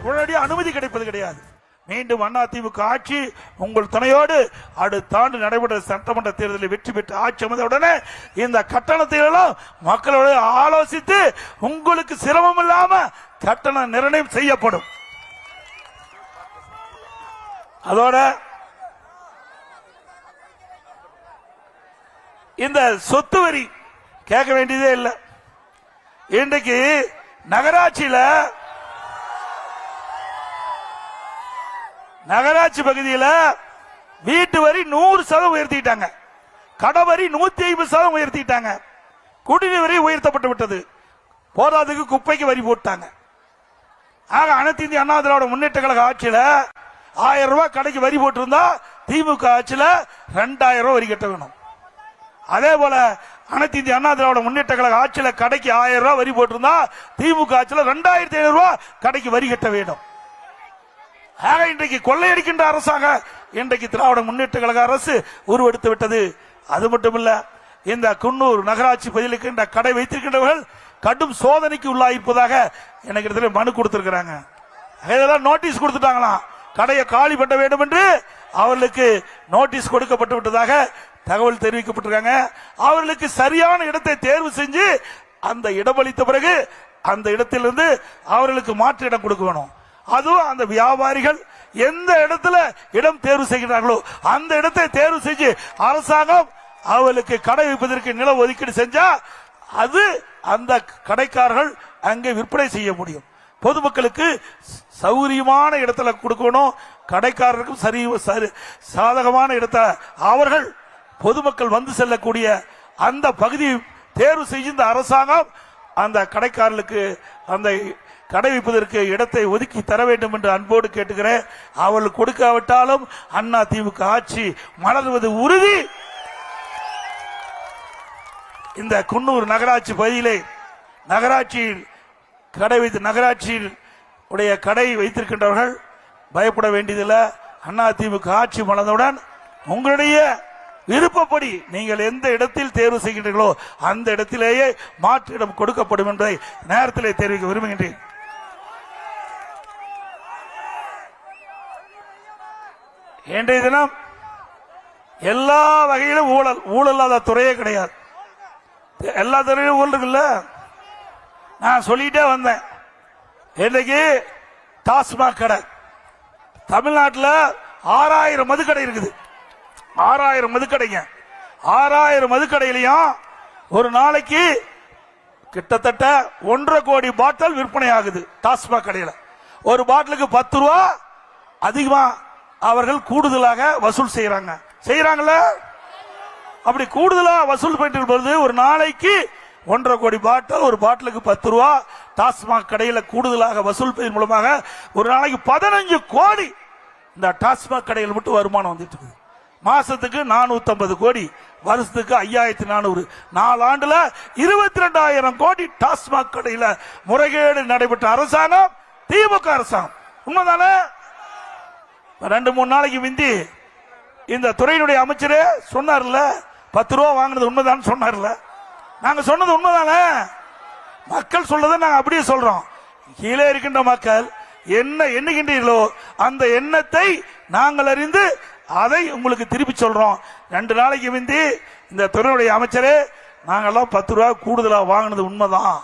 உடனடியாக அனுமதி கிடைப்பது கிடையாது. மீண்டும் அதிமுக ஆட்சி உங்கள் துணையோடு அடுத்த ஆண்டு நடைபெற்ற சட்டமன்ற தேர்தலில் வெற்றி பெற்று ஆட்சி அமைந்தவுடனே இந்த கட்டணத்தை எல்லாம் மக்களோடு ஆலோசித்து உங்களுக்கு சிரமம் இல்லாம கட்டண நிர்ணயம் செய்யப்படும். அதோட இந்த சொத்து வரி கேட்க வேண்டியதே இல்லை. இன்றைக்கு நகராட்சி பகுதியில் வீட்டு வரி 100% உயர்த்திட்டாங்க, கடை வரி 150% உயர்த்திட்டாங்க, குடிநீர் வரி உயர்த்தப்பட்டு விட்டது, போதாதுக்கு குப்பைக்கு வரி போட்டாங்க. ஆக அனைத்து இந்திய அண்ணா திராவிட முன்னேற்ற கழக ஆட்சியில் 1000 ரூபாய் கடைக்கு வரி போட்டிருந்தா திமுக ஆட்சியில் 2000 ரூபாய் வரி கட்ட வேணும். அதே போல அனைத்து இந்திய அண்ணா திராவிட முன்னேற்ற கழக ஆட்சியில் கடைக்கு 1000 ரூபாய் வரி போட்டிருந்தா திமுக ஆட்சியில் 2500 ரூபாய் கடைக்கு வரி கட்ட வேண்டும். ஆக இன்றைக்கு கொள்ளையடிக்கின்ற அரசாக இன்றைக்கு திராவிட முன்னேற்ற கழக அரசு உருவெடுத்து விட்டது. அது மட்டுமல்ல, இந்த குன்னூர் நகராட்சி பகுதியில் இந்த கடை வைத்திருக்கின்றவர்கள் கடும் சோதனைக்கு உள்ளாயிருப்பதாக எனக்கு இடத்துல மனு கொடுத்திருக்கிறாங்க. இதெல்லாம் நோட்டீஸ் கொடுத்துட்டாங்களாம், கடையை காலி பண்ண வேண்டும் என்று அவர்களுக்கு நோட்டீஸ் கொடுக்கப்பட்டு விட்டதாக தகவல் தெரிவிக்கப்பட்டிருக்காங்க. அவர்களுக்கு சரியான இடத்தை தேர்வு செஞ்சு அந்த இடமளித்த பிறகு அந்த இடத்திலிருந்து அவர்களுக்கு மாற்று இடம் கொடுக்க வேணும். அதுவும் அந்த வியாபாரிகள் எந்த இடத்துல இடம் தேர்வு செய்கிறார்களோ அந்த இடத்தை தேர்வு செஞ்சு அரசாங்கம் அவர்களுக்கு கடை வைப்பதற்கு நில ஒதுக்கீடு செஞ்சா அது அந்த கடைக்காரர்கள் அங்கே விற்பனை செய்ய முடியும். பொதுமக்களுக்கு சௌகரியமான இடத்துல கொடுக்கணும், கடைக்காரருக்கும் சரி சாதகமான இடத்தை அவர்கள் பொதுமக்கள் வந்து செல்லக்கூடிய அந்த பகுதியை தேர்வு செய்து இந்த அரசாங்கம் அந்த கடைக்காரர்களுக்கு அந்த கடை வைப்பதற்கு இடத்தை ஒதுக்கி தர வேண்டும் என்று அன்போடு கேட்டுக்கிறேன். அவர்கள் கொடுக்காவிட்டாலும் அண்ணா திமுக ஆட்சி மலர்வது உறுதி. இந்த குன்னூர் நகராட்சி பகுதியிலே நகராட்சியில் உடைய கடை வைத்திருக்கின்றவர்கள் பயப்பட வேண்டியதில்லை. அண்ணா திமுக ஆட்சி மலர்ந்தவுடன் உங்களுடைய விருப்பப்படி நீங்கள் எந்த இடத்தில் தேர்வு செய்கின்றீர்களோ அந்த இடத்திலேயே மாற்று இடம் கொடுக்கப்படும் என்பதை நேரத்திலே தெரிவிக்க விரும்புகின்றேன். இன்றைய தினம் எல்லா வகையிலும் ஊழல் இல்லாத துறையே கிடையாது. எல்லா துறையிலும் ஊழல் இருக்குல்ல, நான் சொல்லிட்டே வந்தேன். இன்னைக்கு டாஸ்மாக் கடை தமிழ்நாட்டில் 6000 மதுக்கடை இருக்குது. 6000 மதுக்கடைங்க. 6000 மதுக்கடையிலையும் ஒரு நாளைக்கு கிட்டத்தட்ட 1.5 கோடி பாட்டில் விற்பனை ஆகுது. டாஸ்மாக் கடையில் ஒரு பாட்டிலுக்கு 10 ரூபா அதிகமா அவர்கள் கூடுதலாக வசூல் செய்யறாங்கல்ல. அப்படி கூடுதலா வசூல் பண்ணிட்டு பொழுது ஒரு நாளைக்கு 1.5 கோடி பாட்டில், ஒரு பாட்டிலுக்கு 10 ரூபா டாஸ்மாக் கடையில் கூடுதலாக வசூல் செய்வதன் மூலமாக ஒரு நாளைக்கு 15 கோடி இந்த டாஸ்மாக் கடையில் மட்டும் வருமானம் வந்துட்டு இருக்கு. மாசத்துக்கு 450 கோடி, வருஷத்துக்கு 5400, 4 ஆண்டுல 22,000 கோடி டாஸ்மாக் கடையில் முறைகேடு நடைபெற்ற அரசாங்கம் திமுக அரசாங்கம். உண்மைதானே? 2-3 நாளைக்கு முந்தி இந்த துறையினுடைய அமைச்சரே சொன்னார்ல, 10 ரூபா வாங்கினது உண்மைதான் சொன்னார்ல. நாங்க சொன்னது உண்மைதானே? மக்கள் சொல்றதை நாங்க அப்படியே சொல்றோம். கீழே இருக்கின்ற மக்கள் என்ன எண்ணுகின்றீர்களோ அந்த எண்ணத்தை நாங்கள் அறிந்து அதை உங்களுக்கு திருப்பி சொல்றோம். 2 நாளைக்கு முந்தி இந்த துறையுடைய அமைச்சரே நாங்கெல்லாம் 10 ரூபா கூடுதலா வாங்கினது உண்மைதான்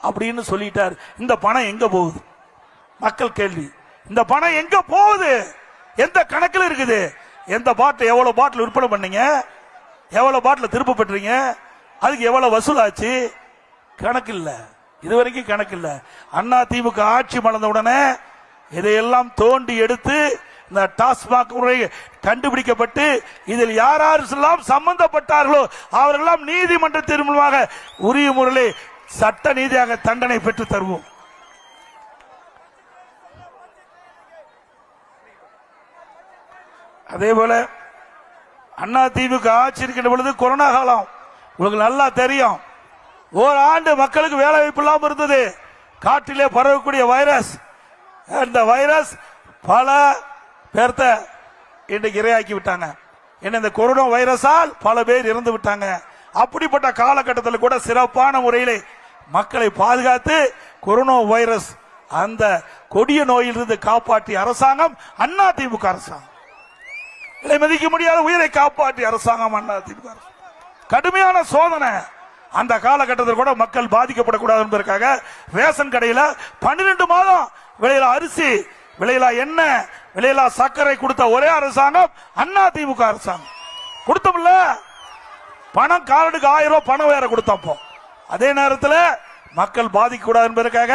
அப்படின்னு சொல்லிட்டார். இந்த பணம் எங்க போகுது? மக்கள் கேள்வி. இந்த பணம் எங்க போகுது? எந்த கணக்கில் இருக்குது? எந்த பாட்டில் எவ்வளவு பாட்டில் விற்பனை பண்ணீங்க? எவ்வளவு பாட்டில் திருப்ப பெற்றீங்க? அதுக்கு எவ்வளவு வசூலாச்சு? கணக்கு இல்ல, இதுவரைக்கும் கணக்கு இல்ல. அண்ணா திமுக ஆட்சி மலர்ந்த உடனே இதையெல்லாம் தோண்டி எடுத்து இந்த டாஸ்மாக் முறை கண்டுபிடிக்கப்பட்டு இதில் யாரெல்லாம் சம்பந்தப்பட்டார்களோ அவரெல்லாம் நீதிமன்றத்தின் மூலமாக உரிய முறையில் சட்ட நீதியாக தண்டனை பெற்று தருவோம். அதே போல அண்ணா திமுக ஆட்சி இருக்கின்ற பொழுது கொரோனா காலம் உங்களுக்கு நல்லா தெரியும். ஓராண்டு மக்களுக்கு வேலை வாய்ப்பு இல்லாமல் இருந்தது. காற்றிலே பரவக்கூடிய வைரஸ், இந்த வைரஸ் பல பேர்த்த இன்றைக்கு இரையாக்கி விட்டாங்க. இந்த கொரோனா வைரஸால் பல பேர் இறந்து விட்டாங்க. அப்படிப்பட்ட காலகட்டத்தில் கூட சிறப்பான முறையில் மக்களை பாதுகாத்து கொரோனா வைரஸ் அந்த கொடிய நோயிலிருந்து காப்பாற்றிய அரசாங்கம் அதிமுக அரசாங்கம். விலை மதிக்க முடியாத உயிரை காப்பாற்றிய அரசாங்கம் அதிமுக அரசாங்கம். கடுமையான சோதனை. அந்த காலகட்டத்தில் கூட மக்கள் பாதிக்கப்படக்கூடாது என்பதற்காக ரேஷன் கடையில் 12 மாதம் விலையில அரிசி, விலையில எண்ணெய், விலையில சர்க்கரை கொடுத்த ஒரே அரசாங்கம் அதிமுக அரசாங்கம். கொடுத்தோம்ல, பணம் கார்டுக்கு 1000 ரூபாய் பணம் வேற கொடுத்தப்போ. அதே நேரத்தில் மக்கள் பாதிக்கக்கூடாது என்பதற்காக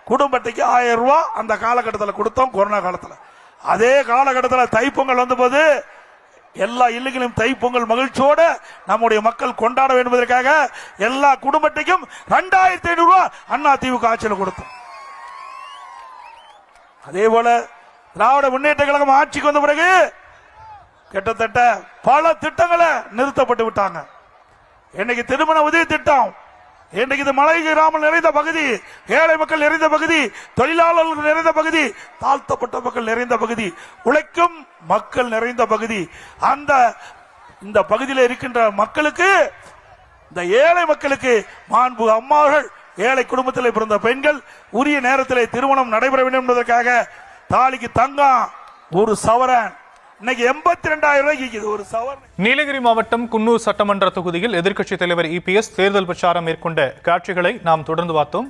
குடும்ப அட்டைக்கு 1000 ரூபாய் அந்த காலகட்டத்தில் கொடுத்தோம். கொரோனா காலத்தில். அதே காலகட்டத்தில் தைப்பொங்கல் வந்தபோது எல்லா இல்லங்களிலும் தைப்பொங்கல் மகிழ்ச்சியோடு நம்முடைய மக்கள் கொண்டாட வேண்டும் என்பதற்காக எல்லா குடும்ப அட்டைக்கும் 2500 ரூபாய் அதிமுக ஆட்சியில் கொடுத்தோம். அதே போல திராவிட முன்னேற்ற கழகம் ஆட்சிக்கு வந்த பிறகு கிட்டத்தட்ட பல திட்டங்களை நிறுத்தப்பட்டு விட்டாங்க. இன்னைக்கு திருமண உதவி திட்டம், இன்றைக்கு இது மலை கிராமம் நிறைந்த பகுதி, ஏழை மக்கள் நிறைந்த பகுதி, தொழிலாளர்கள் நிறைந்த பகுதி, தாழ்த்தப்பட்ட மக்கள் நிறைந்த பகுதி, உழைக்கும் மக்கள் நிறைந்த பகுதி. இந்த பகுதியில் இருக்கின்ற மக்களுக்கு, இந்த ஏழை மக்களுக்கு மாண்பு அம்மாவர்கள், ஏழை குடும்பத்தில் பிறந்த பெண்கள் உரிய நேரத்தில் திருமணம் நடைபெற வேண்டும் என்பதற்காக தாலிக்கு தங்கம் 1 சவரன் இன்னைக்கு 82,000 ரூபாய்க்கு ஒரு சவரன். நீலகிரி மாவட்டம் குன்னூர் சட்டமன்ற தொகுதியில் எதிர்க்கட்சித் தலைவர் இபிஎஸ் தேர்தல் பிரச்சாரம் மேற்கொண்ட காட்சிகளை நாம் தொடர்ந்து பார்த்தோம்.